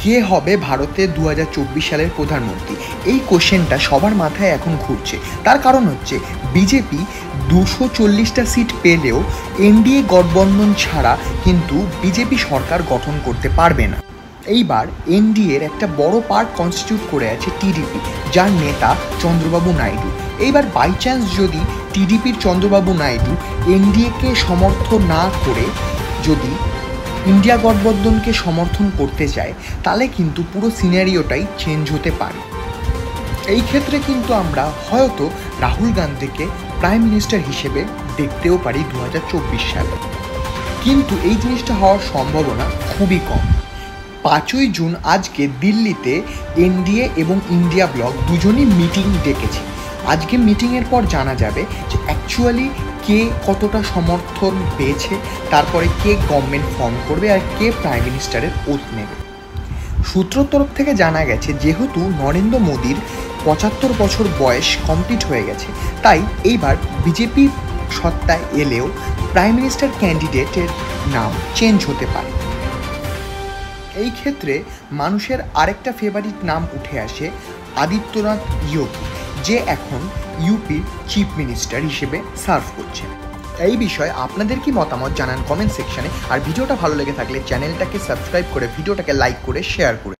কে হবে ভারতের 2024 সালের প্রধানমন্ত্রী? এই কোশ্চেনটা সবার মাথায় এখন ঘুরছে। তার কারণ হচ্ছে বিজেপি 240টা সিট পেলেও এনডিএ গঠবন্ধন ছাড়া কিন্তু বিজেপি সরকার গঠন করতে পারবে না। এইবার এনডিএর একটা বড় পার্ট কনস্টিটিউট করে আছে টিডিপি, যার নেতা চন্দ্রবাবু নাইডু। এইবার বাই চান্স যদি টিডিপির চন্দ্রবাবু নাইডু এনডিএকে সমর্থন না করে যদি ইন্ডিয়া গঠবন্ধনকে সমর্থন করতে চায়, তাহলে কিন্তু পুরো সিনারিওটাই চেঞ্জ হতে পারে। এই ক্ষেত্রে কিন্তু আমরা হয়তো রাহুল গান্ধীকে প্রাইম মিনিস্টার হিসেবে দেখতেও পারি 2024 সালে, কিন্তু এই জিনিসটা হওয়ার সম্ভাবনা খুবই কম। 5ই জুন আজকে দিল্লিতে এনডিএ এবং ইন্ডিয়া ব্লক দুজনই মিটিং ডেকেছে। আজকে মিটিংয়ের পর জানা যাবে যে অ্যাকচুয়ালি কে কতটা সমর্থন পেয়েছে, তারপরে কে গভর্নমেন্ট ফর্ম করবে আর কে প্রাইম মিনিস্টারের ওথ নেবে। সূত্রর তরফ থেকে জানা গেছে যেহেতু নরেন্দ্র মোদীর 75 বছর বয়স কমপ্লিট হয়ে গেছে, তাই এইবার বিজেপি সত্তায় এলেও প্রাইম মিনিস্টার ক্যান্ডিডেটের নাম চেঞ্জ হতে পারে। এই ক্ষেত্রে মানুষের আরেকটা ফেভারিট নাম উঠে আসে আদিত্যনাথ যোগী, যে এখন ইউপির চিফ মিনিস্টার হিসেবে সার্ভ করছে। এই বিষয়ে আপনাদের কি মতামত জানান কমেন্ট সেকশনে। আর ভিডিওটা ভালো লেগে থাকলে চ্যানেলটাকে সাবস্ক্রাইব করে ভিডিওটাকে লাইক করে শেয়ার করে